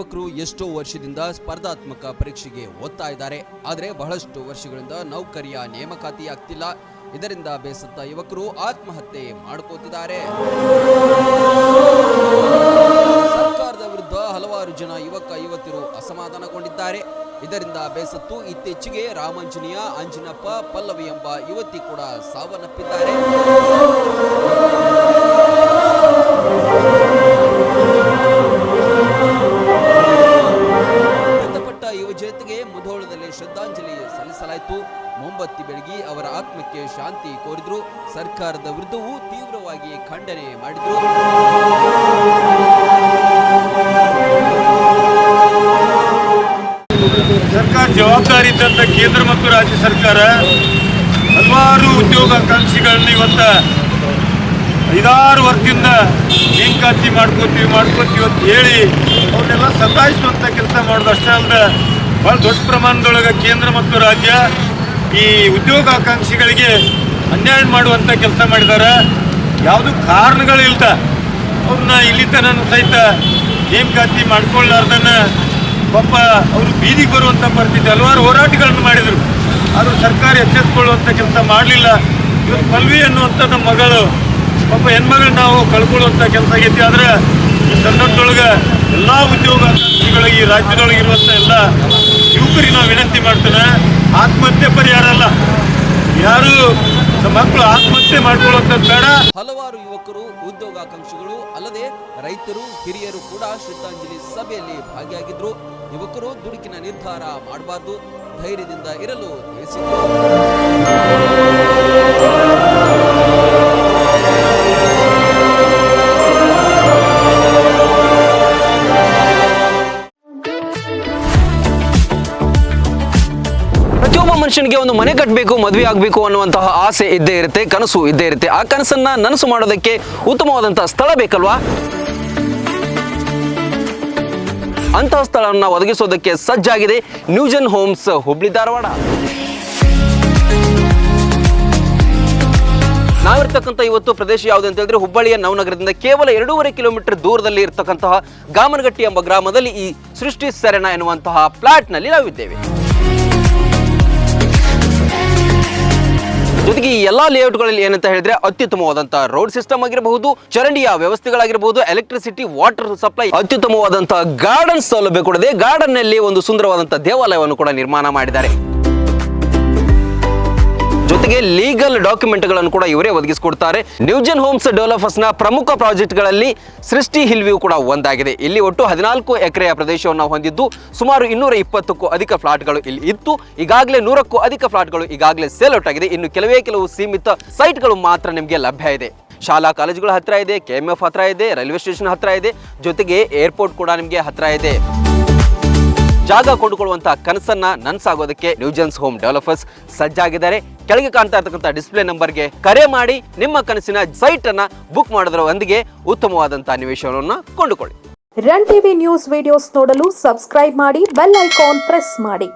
ಯುವಕರು ಎಷ್ಟೋ ವರ್ಷದಿಂದ ಸ್ಪರ್ಧಾತ್ಮಕ ಪರೀಕ್ಷೆಗೆ ಓದ್ತಾ ಇದ್ದಾರೆ. ಆದರೆ ಬಹಳಷ್ಟು ವರ್ಷಗಳಿಂದ ನೌಕರಿಯ ನೇಮಕಾತಿ ಆಗ್ತಿಲ್ಲ. ಇದರಿಂದ ಬೇಸತ್ತ ಯುವಕರು ಆತ್ಮಹತ್ಯೆ ಮಾಡ್ಕೋತಿದ್ದಾರೆ. ಸರ್ಕಾರದ ವಿರುದ್ಧ ಹಲವಾರು ಜನ ಯುವಕ ಯುವತಿಯರು ಅಸಮಾಧಾನಗೊಂಡಿದ್ದಾರೆ. ಇದರಿಂದ ಬೇಸತ್ತು ಇತ್ತೀಚೆಗೆ ರಾಮಾಂಜನೇಯ, ಅಂಜಿನಪ್ಪ, ಪಲ್ಲವಿ ಎಂಬ ಯುವತಿ ಕೂಡ ಸಾವನ್ನಪ್ಪಿದ್ದಾರೆ. ಮೃತಪಟ್ಟ ಯುವಜನತೆಗೆ ಮುಧೋಳದಲ್ಲಿ ಶ್ರದ್ಧಾಂಜಲಿ ಸಲ್ಲಿಸಲಾಯಿತು. ಮೊಂಬತ್ತಿ ಬೆಳಗಿ ಅವರ ಆತ್ಮಕ್ಕೆ ಶಾಂತಿ ಕೋರಿದ್ರು. ಸರ್ಕಾರದ ವಿರುದ್ಧವೂ ತೀವ್ರವಾಗಿ ಖಂಡನೆ ಮಾಡಿದ್ರು. ಸರ್ಕಾರ ಜವಾಬ್ದಾರಿ ಇದ್ದಂಥ ಕೇಂದ್ರ ಮತ್ತು ರಾಜ್ಯ ಸರ್ಕಾರ ಹಲವಾರು ಉದ್ಯೋಗಾಕಾಂಕ್ಷಿಗಳನ್ನ ಇವತ್ತು 5-6 ವರ್ಷದಿಂದ ನೇಮಕಾತಿ ಮಾಡ್ಕೋತೀವಿ ಅಂತ ಹೇಳಿ ಅವನ್ನೆಲ್ಲ ಸತಾಯಿಸುವಂಥ ಕೆಲಸ ಮಾಡೋದು ಅಷ್ಟೇ ಅಲ್ಲದೆ ಭಾಳ ದೊಡ್ಡ ಪ್ರಮಾಣದೊಳಗೆ ಕೇಂದ್ರ ಮತ್ತು ರಾಜ್ಯ ಈ ಉದ್ಯೋಗಾಕಾಂಕ್ಷಿಗಳಿಗೆ ಅನ್ಯಾಯ ಮಾಡುವಂಥ ಕೆಲಸ ಮಾಡಿದ್ದಾರೆ. ಯಾವುದು ಕಾರಣಗಳಿಲ್ದ ಅವ್ರನ್ನ ಇಲ್ಲಿ ತನಕ ಸಹಿತ ನೇಮಕಾತಿ ಮಾಡ್ಕೊಳ್ಳಾರ್ದನ್ನ ಪಾಪ ಅವರು ಬೀದಿಗೆ ಬರುವಂಥ ಪರಿಸ್ಥಿತಿ ಹಲವಾರು ಹೋರಾಟಗಳನ್ನು ಮಾಡಿದರು. ಆದರೂ ಸರ್ಕಾರ ಎಚ್ಚೆತ್ತುಕೊಳ್ಳುವಂಥ ಕೆಲಸ ಮಾಡಲಿಲ್ಲ. ಇವತ್ತು ಪಲ್ವಿ ಅನ್ನುವಂಥ ನಮ್ಮ ಮಗಳು ಪಾಪ ಹೆಣ್ಮಗಳು ನಾವು ಕಳ್ಕೊಳ್ಳುವಂಥ ಕೆಲಸ ಆಗೈತಿ. ಆದರೆ ಈ ಸಂದರ್ಭದೊಳಗೆ ಎಲ್ಲ ಉದ್ಯೋಗಾಕಾಂಕ್ಷಿಗಳಿಗೆ ಈ ರಾಜ್ಯದೊಳಗೆ ಇರುವಂಥ ಎಲ್ಲ ಯುವಕರಿಗೆ ನಾವು ವಿನಂತಿ ಮಾಡ್ತೇನೆ, ಆತ್ಮಹತ್ಯೆ ಪರಿಹಾರ ಅಲ್ಲ. ಯಾರು ಮಕ್ಕಳು ಆತ್ಮಹತ್ಯೆ ಮಾಡ್ಕೊಳ್ಳುವಂಥದ್ದು ಬೇಡ. ಹಲವಾರು ಯುವಕರು, ಉದ್ಯೋಗಾಕಾಂಕ್ಷಿಗಳು ಅಲ್ಲದೆ ರೈತರು, ಹಿರಿಯರು ಕೂಡ ಶ್ರದ್ಧಾಂಜಲಿ ಸಭೆಯಲ್ಲಿ ಭಾಗಿಯಾಗಿದ್ರು. ಯುವಕರು ದುಡುಕಿನ ನಿರ್ಧಾರ ಮಾಡಬಾರ್ದು, ಧೈರ್ಯದಿಂದ ಇರಲು ತಿಳಿಸಿದರು. ಪ್ರತಿಯೊಬ್ಬ ಮನುಷ್ಯನಿಗೆ ಒಂದು ಮನೆ ಕಟ್ಟಬೇಕು, ಮದುವೆ ಆಗಬೇಕು ಅನ್ನುವಂತಹ ಆಸೆ ಇದ್ದೇ ಇರುತ್ತೆ, ಕನಸು ಇದ್ದೇ ಇರುತ್ತೆ. ಆ ಕನಸನ್ನ ನನಸು ಮಾಡೋದಕ್ಕೆ ಉತ್ತಮವಾದಂತಹ ಸ್ಥಳ ಬೇಕಲ್ವಾ? ಅಂತಹ ಸ್ಥಳವನ್ನು ಒದಗಿಸೋದಕ್ಕೆ ಸಜ್ಜಾಗಿದೆ ನ್ಯೂಜೆನ್ ಹೋಮ್ಸ್, ಹುಬ್ಳಿ ಧಾರವಾಡ. ನಾವಿರ್ತಕ್ಕಂಥ ಇವತ್ತು ಪ್ರದೇಶ ಯಾವುದು ಅಂತ ಹೇಳಿದ್ರೆ ಹುಬ್ಬಳ್ಳಿಯ ನವನಗರದಿಂದ ಕೇವಲ 2.5 ಕಿಲೋಮೀಟರ್ ದೂರದಲ್ಲಿ ಇರ್ತಕ್ಕಂತಹ ಗಾಮನಗಟ್ಟಿ ಎಂಬ ಗ್ರಾಮದಲ್ಲಿ ಈ ಸೃಷ್ಟಿ ಸೆರೆನಾ ಎನ್ನುವಂತಹ ಫ್ಲಾಟ್ ನಲ್ಲಿ ನಾವಿದ್ದೇವೆ. ಜೊತೆಗೆ ಈ ಎಲ್ಲಾ ಲೇಔಟ್ಗಳಲ್ಲಿ ಏನಂತ ಹೇಳಿದ್ರೆ ಅತ್ಯುತ್ತಮವಾದಂತಹ ರೋಡ್ ಸಿಸ್ಟಮ್ ಆಗಿರಬಹುದು, ಚರಂಡಿಯ ವ್ಯವಸ್ಥೆಗಳಾಗಿರಬಹುದು, ಎಲೆಕ್ಟ್ರಿಸಿಟಿ, ವಾಟರ್ ಸಪ್ಲೈ, ಅತ್ಯುತ್ತಮವಾದಂತಹ ಗಾರ್ಡನ್ ಸೌಲಭ್ಯ ಕೂಡ ಇದೆ. ಗಾರ್ಡನ್ ನಲ್ಲಿ ಒಂದು ಸುಂದರವಾದಂತಹ ದೇವಾಲಯವನ್ನು ಕೂಡ ನಿರ್ಮಾಣ ಮಾಡಿದ್ದಾರೆ. ಜೊತೆಗೆ ಲೀಗಲ್ ಡಾಕ್ಯುಮೆಂಟ್ಗಳನ್ನು ಕೂಡ ಇವರೇ ಒದಗಿಸಿಕೊಡ್ತಾರೆ. ನ್ಯೂಜೆನ್ ಹೋಮ್ಸ್ ಡೆವಲಪರ್ಸ್ ನ ಪ್ರಮುಖ ಪ್ರಾಜೆಕ್ಟ್ಗಳಲ್ಲಿ ಸೃಷ್ಟಿ ಹಿಲ್ ವ್ಯೂ ಕೂಡ ಒಂದಾಗಿದೆ. ಇಲ್ಲಿ ಒಟ್ಟು 14 ಎಕರೆಯ ಪ್ರದೇಶವನ್ನು ಹೊಂದಿದ್ದು ಸುಮಾರು 220ಕ್ಕೂ ಅಧಿಕ ಫ್ಲಾಟ್ಗಳು ಇಲ್ಲಿ ಇತ್ತು. ಈಗಾಗಲೇ 100ಕ್ಕೂ ಅಧಿಕ ಫ್ಲಾಟ್ಗಳು ಈಗಾಗಲೇ ಸೇಲ್ ಔಟ್ ಆಗಿದೆ. ಇನ್ನು ಕೆಲವು ಸೀಮಿತ ಸೈಟ್ಗಳು ಮಾತ್ರ ನಿಮಗೆ ಲಭ್ಯ ಇದೆ. ಶಾಲಾ ಕಾಲೇಜುಗಳ ಹತ್ರ ಇದೆ, KMF ಹತ್ರ ಇದೆ, ರೈಲ್ವೆ ಸ್ಟೇಷನ್ ಹತ್ರ ಇದೆ, ಜೊತೆಗೆ ಏರ್ಪೋರ್ಟ್ ಕೂಡ ನಿಮಗೆ ಹತ್ರ ಇದೆ. ಜಾಗ ಕೊಂಡುಕೊಳ್ಳುವಂತಹ ಕನಸನ್ನ ನನಸಾಗೋದಕ್ಕೆ ನ್ಯೂಜೆನ್ಸ್ ಹೋಮ್ ಡೆವಲಪರ್ಸ್ ಸಜ್ಜಾಗಿದ್ದಾರೆ. ಕೆಳಗೆ ಕಾಣ್ತಾ ಇರ್ತಕ್ಕಂಥ ಡಿಸ್ಪ್ಲೇ ನಂಬರ್ಗೆ ಕರೆ ಮಾಡಿ ನಿಮ್ಮ ಕನಸಿನ ಸೈಟ್ ಅನ್ನ ಬುಕ್ ಮಾಡೋದರೊಂದಿಗೆ ಉತ್ತಮವಾದಂತಹ ನಿವೇಶನವನ್ನು ಕೊಂಡುಕೊಳ್ಳಿ. ರನ್ ಟಿವಿ ನ್ಯೂಸ್ ವಿಡಿಯೋಸ್ ನೋಡಲು ಸಬ್ಸ್ಕ್ರೈಬ್ ಮಾಡಿ, ಬೆಲ್ ಐಕಾನ್ ಪ್ರೆಸ್ ಮಾಡಿ.